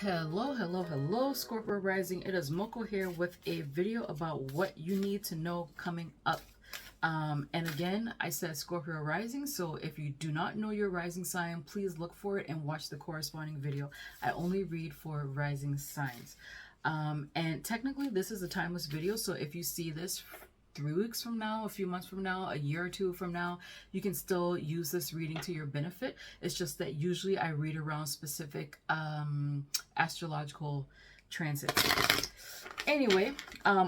Hello, Scorpio Rising. It is Moko here with a video about what you need to know coming up. And again, I said Scorpio Rising, so if you do not know your rising sign, please look for it and watch the corresponding video. I only read for rising signs. And technically, this is a timeless video, so if you see this 3 weeks from now, a few months from now, a year or two from now, you can still use this reading to your benefit. It's just that usually I read around specific astrological transits. Anyway,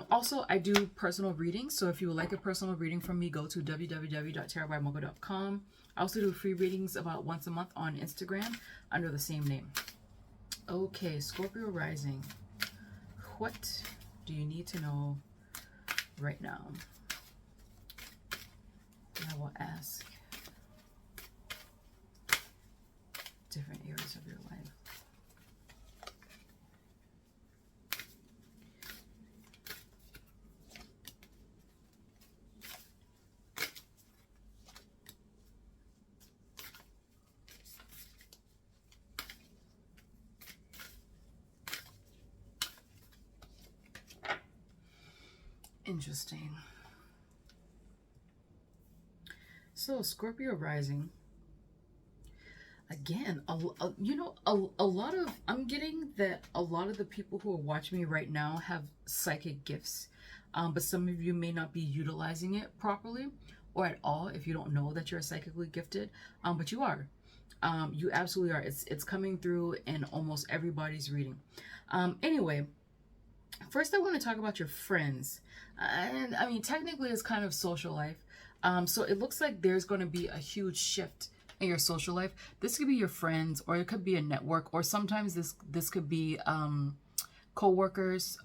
also I do personal readings, so if you would like a personal reading from me, go to www.tarotbymoko.com. I also do free readings about once a month on Instagram under the same name. Okay, Scorpio Rising, what do you need to know right now? I will ask different areas of your life. Interesting. So Scorpio Rising, again, a lot of, I'm getting that a lot of the people who are watching me right now have psychic gifts, but some of you may not be utilizing it properly or at all if you don't know that you're psychically gifted, but you are. You absolutely are. It's coming through in almost everybody's reading. Anyway, first I want to talk about your friends. And I mean, technically it's kind of social life. So it looks like there's going to be a huge shift in your social life. This could be your friends, or it could be a network, or sometimes this could be co-workers.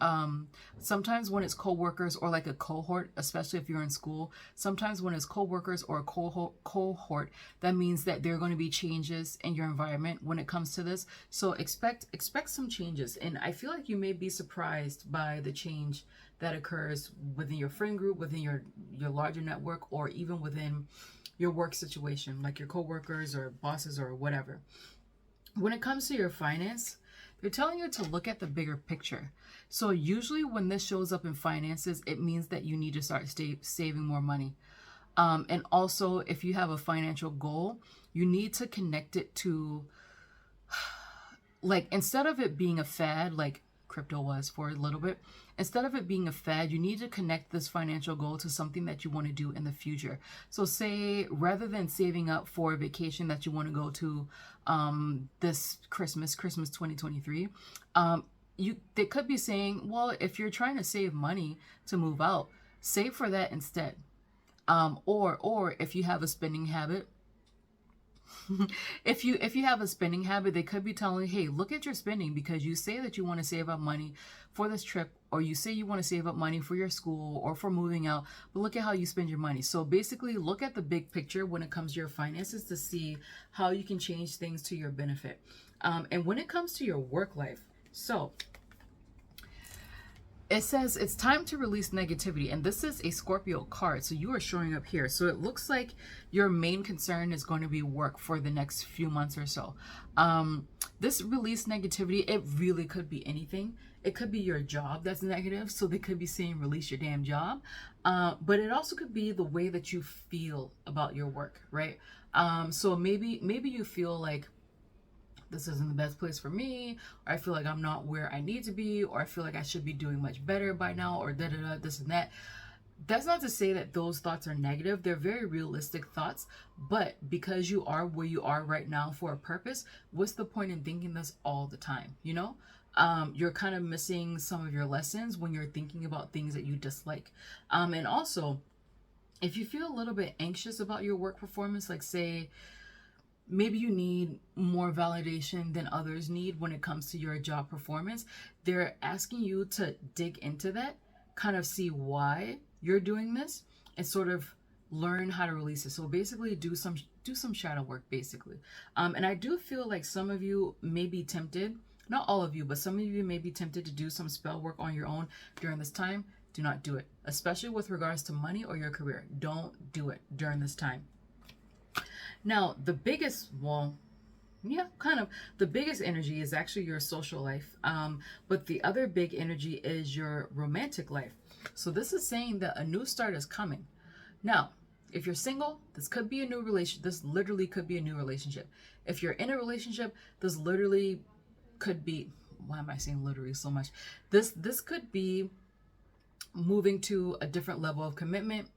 Sometimes when it's co-workers or like a cohort, especially if you're in school, sometimes when it's co-workers or a cohort, that means that there are going to be changes in your environment when it comes to this. So expect some changes, and I feel like you may be surprised by the change that occurs within your friend group, within your larger network, or even within your work situation, like your co-workers or bosses or whatever. When it comes to your finance, they're telling you to look at the bigger picture. So usually when this shows up in finances, it means that you need to start saving more money. And also, if you have a financial goal, you need to connect it to, like, instead of it being a fad, like crypto was for a little bit, instead of it being a fad, you need to connect this financial goal to something that you want to do in the future. So say, rather than saving up for a vacation that you want to go to this Christmas 2023, they could be saying, well, if you're trying to save money to move out, save for that instead. Or if you have a spending habit, if you have a spending habit, they could be telling you, hey, look at your spending, because you say that you want to save up money for this trip, or you say you want to save up money for your school or for moving out, but look at how you spend your money. So basically, look at the big picture when it comes to your finances to see how you can change things to your benefit. And when it comes to your work life, so it says it's time to release negativity, and this is a Scorpio card, so you are showing up here. So it looks like your main concern is going to be work for the next few months or so. This release negativity, it really could be anything. It could be your job that's negative, so they could be saying release your damn job. But it also could be the way that you feel about your work, right? So maybe you feel like this isn't the best place for me, or I feel like I'm not where I need to be, or I feel like I should be doing much better by now, or this and that. That's not to say that those thoughts are negative. They're very realistic thoughts, but because you are where you are right now for a purpose, what's the point in thinking this all the time, you know? You're kind of missing some of your lessons when you're thinking about things that you dislike. And also, if you feel a little bit anxious about your work performance, like say, maybe you need more validation than others need when it comes to your job performance, they're asking you to dig into that, kind of see why you're doing this, and sort of learn how to release it. So basically do some shadow work, basically. And I do feel like some of you may be tempted, not all of you, but some of you may be tempted to do some spell work on your own during this time. Do not do it, especially with regards to money or your career. Don't do it during this time. Now, the biggest, well, Yeah, kind of. The biggest energy is actually your social life. But the other big energy is your romantic life. So this is saying that a new start is coming. Now, if you're single, this could be a new relationship. This literally could be a new relationship. If you're in a relationship, this literally could be, why am I saying literally so much? This could be moving to a different level of commitment.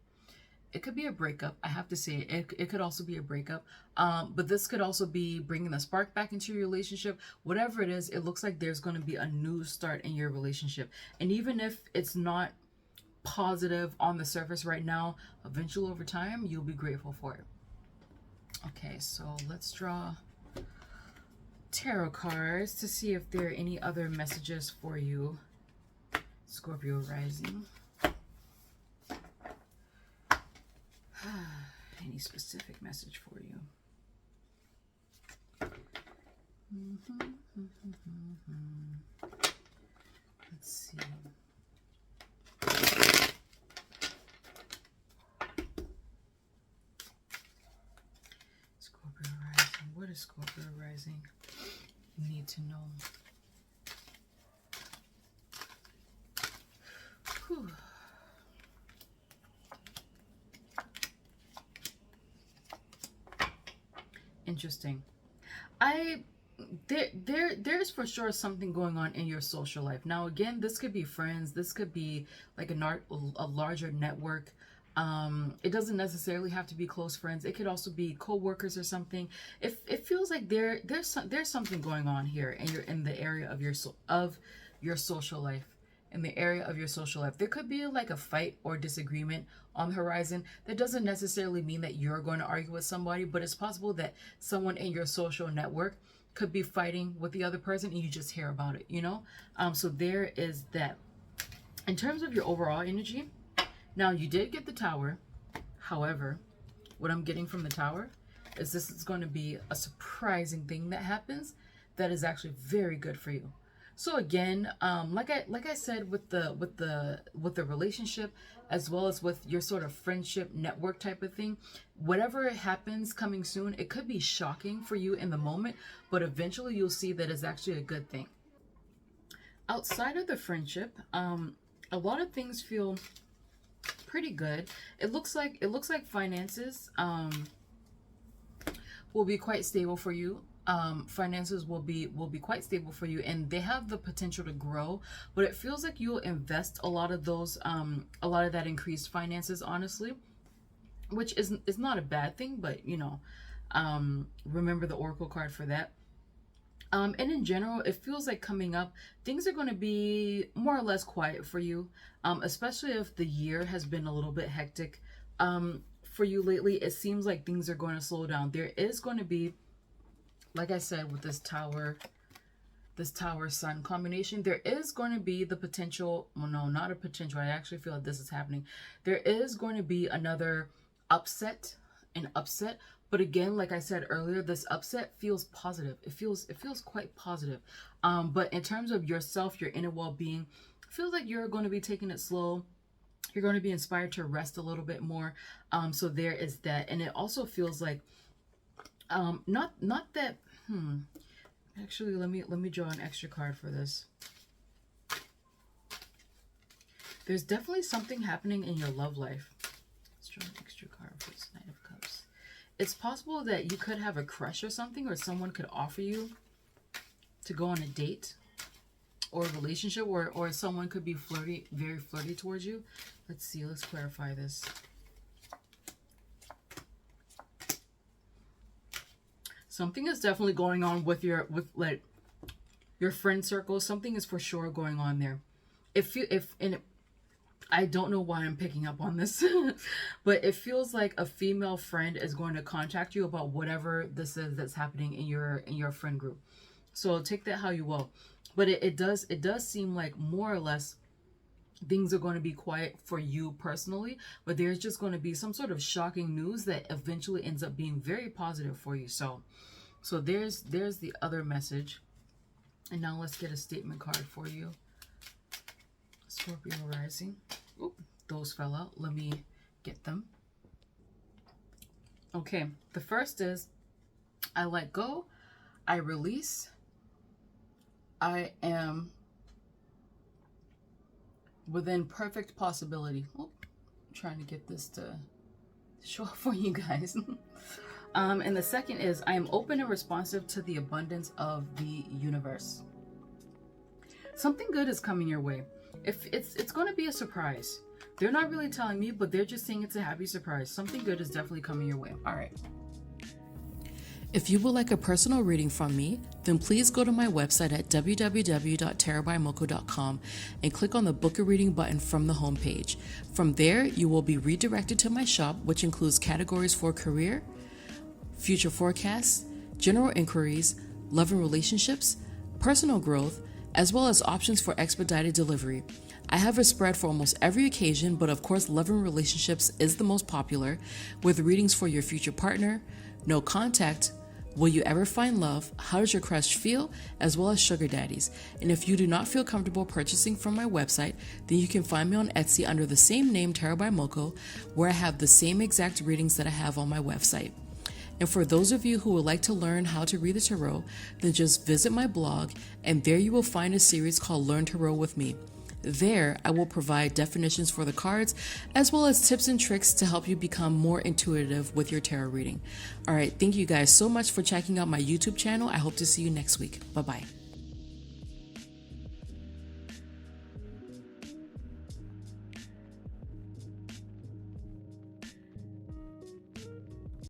It could be a breakup. I have to say it could also be a breakup. But this could also be bringing the spark back into your relationship. Whatever it is, it looks like there's going to be a new start in your relationship. And even if it's not positive on the surface right now, eventually over time, you'll be grateful for it. Okay, so let's draw tarot cards to see if there are any other messages for you, Scorpio rising. Any specific message for you? Let's see. Scorpio rising. What is Scorpio rising? You need to know. Whew. Interesting. There's for sure something going on in your social life. Now again, this could be friends, this could be like a larger network. It doesn't necessarily have to be close friends. It could also be co-workers or something. It feels like there's something going on here, and you're in the area of your social life. In the area of your social life, there could be like a fight or disagreement on the horizon. That doesn't necessarily mean that you're going to argue with somebody, but it's possible that someone in your social network could be fighting with the other person and you just hear about it, you know? So there is that. In terms of your overall energy, now you did get the Tower. However, what I'm getting from the Tower is this is going to be a surprising thing that happens that is actually very good for you. So again, like I said with the relationship, as well as with your sort of friendship network type of thing, whatever happens coming soon, it could be shocking for you in the moment, but eventually you'll see that it's actually a good thing. Outside of the friendship, a lot of things feel pretty good. It looks like finances will be quite stable for you. Finances will be quite stable for you, and they have the potential to grow, but it feels like you'll invest a lot of those a lot of that increased finances, honestly, which is not a bad thing, but you know, remember the oracle card for that. And in general, it feels like coming up, things are going to be more or less quiet for you, especially if the year has been a little bit hectic for you lately. It seems like things are going to slow down. There is going to be, like I said, with this Tower Sun combination, there is going to be the potential, well, no, not a potential, I actually feel like this is happening. There is going to be another upset, but again, like I said earlier, this upset feels positive. It feels quite positive. But in terms of yourself, your inner well-being, feels like you're going to be taking it slow. You're going to be inspired to rest a little bit more. So there is that. And it also feels like not that actually, let me draw an extra card for this. There's definitely something happening in your love life. Let's draw an extra card for this Knight of Cups. It's possible that you could have a crush or something, or someone could offer you to go on a date or a relationship, or someone could be flirty, very flirty towards you. Let's see, let's clarify this. Something is definitely going on with your friend circle. Something is for sure going on there. I don't know why I'm picking up on this, but it feels like a female friend is going to contact you about whatever this is that's happening in your friend group. So take that how you will. But it does seem like more or less things are going to be quiet for you personally, but there's just going to be some sort of shocking news that eventually ends up being very positive for you. So there's the other message. And now let's get a statement card for you, Scorpio rising. Oop, those fell out. Let me get them. Okay, the first is, I let go. I release. I am within perfect possibility. Oh, I'm trying to get this to show up for you guys. And the second is, I am open and responsive to the abundance of the universe. Something good is coming your way. If it's going to be a surprise. They're not really telling me, but they're just saying it's a happy surprise. Something good is definitely coming your way. All right. If you would like a personal reading from me, then please go to my website at www.tarotbymoko.com and click on the Book a Reading button from the homepage. From there, you will be redirected to my shop, which includes categories for career, future forecasts, general inquiries, love and relationships, personal growth, as well as options for expedited delivery. I have a spread for almost every occasion, but of course, love and relationships is the most popular, with readings for your future partner, no contact, will you ever find love, how does your crush feel, as well as sugar daddies. And if you do not feel comfortable purchasing from my website, then you can find me on Etsy under the same name, Tarot by Moko, where I have the same exact readings that I have on my website. And for those of you who would like to learn how to read the tarot, then just visit my blog, and there you will find a series called Learn Tarot with Me. There, I will provide definitions for the cards, as well as tips and tricks to help you become more intuitive with your tarot reading. All right, thank you guys so much for checking out my YouTube channel. I hope to see you next week. Bye-bye.